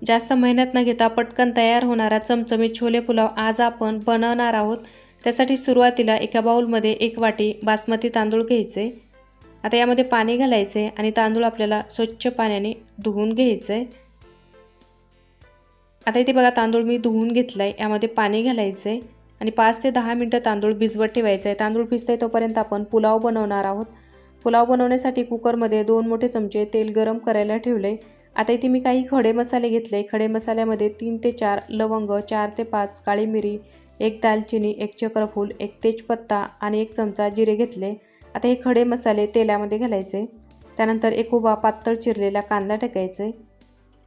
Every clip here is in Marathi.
जास्त मेहनत न घेता पटकन तयार होणारा चमचमीत छोले पुलाव आज आपण बनवणार आहोत। त्यासाठी सुरुवातीला एका बाउलमध्ये 1 वाटी बासमती तांदूळ घ्यायचे। आता यामध्ये पाणी घालायचे आणि तांदूळ आपल्याला स्वच्छ पाण्याने धुवून घ्यायचे। आता इथे बघा तांदूळ मी धुवून घेतलाय। यामध्ये पाणी घालायचे आणि 5 ते 10 मिनिटं तांदूळ भिजवत ठेवायचे। तांदूळ भिजतय तोपर्यंत आपण पुलाव बनवणार आहोत। पुलाव बनवण्यासाठी कुकरमध्ये 2 मोठे चमचे तेल गरम करायला ठेवले। आता इथे मी काही खडे मसाले घेतले। खडे मसाल्यामध्ये 3 ते 4 लवंग, 4 ते 5 काळी मिरी, 1 दालचिनी, 1 चक्रफूल, 1 तेजपत्ता आणि 1 चमचा जिरे घेतले। आता हे खडे मसाले तेलामध्ये घालायचे। त्यानंतर एक उभा पातळ चिरलेला कांदा टाकायचे।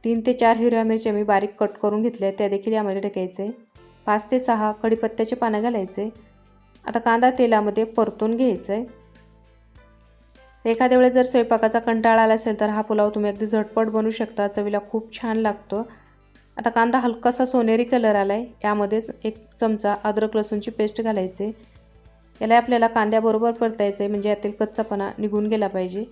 3 ते 4 हिरव्या मिरच्या मी बारीक कट करून घेतल्या, त्या देखील यामध्ये टाकायचे। 5 ते 6 कढीपत्त्याचे पानं घालायचे। आता कांदा तेलामध्ये परतून घ्यायचे। एखाद्या वेळेस जर स्वयंपाकाचा कंटाळा आला असेल तर हा पुलाव तुम्ही अगदी झटपट बनवू शकता। चवीला खूप छान लागतो। आता कांदा हलकासा सोनेरी कलर आलाय, यामध्येच 1 चमचा अद्रक लसूणची पेस्ट घालायचे। याला आपल्याला कांद्याबरोबर परतायचे, म्हणजे यातील कच्चापणा निघून गेला पाहिजे।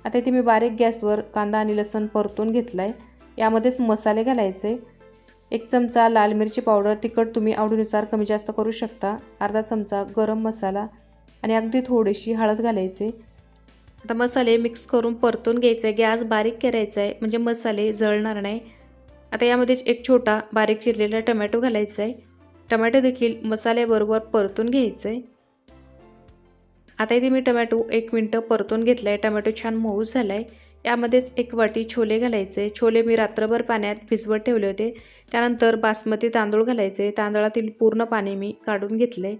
आता इथे मी बारीक गॅसवर कांदा आणि लसूण परतून घेतलाय। यामध्येच मसाले घालायचे। 1 चमचा लाल मिरची पावडर, तिखट तुम्ही आवडीनुसार कमी जास्त करू शकता। अर्धा चमचा गरम मसाला आणि अगदी थोडीशी हळद घालायची। आता मसाले मिक्स करून परतून घ्यायचे। गॅस बारीक करायचा आहे, म्हणजे मसाले जळणार नाही। आता यामध्येच 1 छोटा बारीक चिरलेला टोमॅटो घालायचा आहे। टोमॅटो देखील मसाल्याबरोबर परतून घ्यायचे। आता इथे मी टोमॅटो 1 मिनिट परतून घेतलाय। टोमॅटो छान मऊ झालाय। यामध्येच 1 वाटी छोले घालायचे। छोले मी रात्रभर पाण्यात भिजवत ठेवले होते। त्यानंतर बासमती तांदूळ घालायचे। तांदळातील पूर्ण पाणी मी काढून घेतले।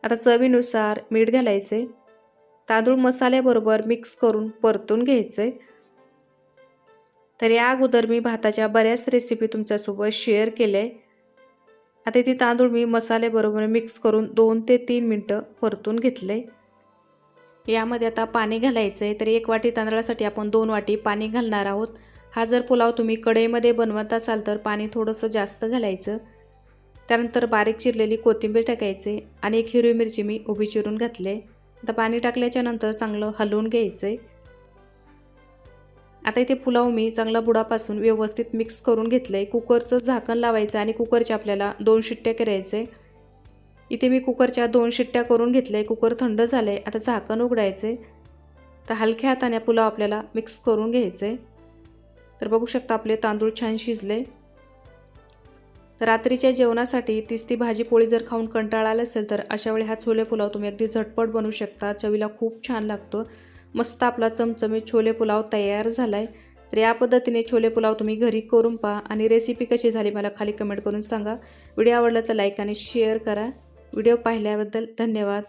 आता चवीनुसार मीठ घालायचे। तांदूळ मसाल्याबरोबर मिक्स करून परतून घ्यायचे। तर या अगोदर मी भाताच्या बऱ्याच रेसिपी तुमच्यासोबत शेअर केले। आता इथे तांदूळ मी मसाल्याबरोबर मिक्स करून 2 ते 3 मिनिटं परतून घेतले। यामध्ये आता पाणी घालायचे। तर 1 वाटी तांदळासाठी आपण 2 वाटी पाणी घालणार आहोत। हा जर पुलाव तुम्ही कढईमध्ये बनवत असाल तर पाणी थोडंसं जास्त घालायचं। त्यानंतर बारीक चिरलेली कोथिंबीर टाकायचे आणि 1 हिरवी मिरची मी उभी चिरून घातले। आता पाणी टाकल्याच्या नंतर चांगलं हलवून घ्यायचे। आता इथे पुलाव मी चांगला बुडापासून व्यवस्थित मिक्स करून घेतले। कुकरचं झाकण लावायचं आणि कुकरच्या आपल्याला 2 शिट्ट्या करायचे। इथे मी कुकरच्या 2 शिट्ट्या करून घेतले। कुकर थंड झाले। आता झाकण उघडायचे। तर हलक्या हाताने पुलाव आपल्याला मिक्स करून घ्यायचे। तर बघू शकता आपले तांदूळ छान शिजले। तर रात्रीच्या जेवणासाठी तीच ती भाजी पोळी जर खाऊन कंटाळा आला असेल तर अशा वेळी हा छोले पुलाव तुम्ही अगदी झटपट बनवू शकता। चवीला खूप छान लागतो। मस्त आपला चमचमीत छोले पुलाव तयार झालाय। तर या पद्धतीने छोले पुलाव तुम्ही घरी करून पहा आणि रेसिपी कशी झाली मला खाली कमेंट करून सांगा। व्हिडिओ आवडला तर लाईक आणि शेअर करा। व्हिडिओ पाहिल्याबद्दल धन्यवाद।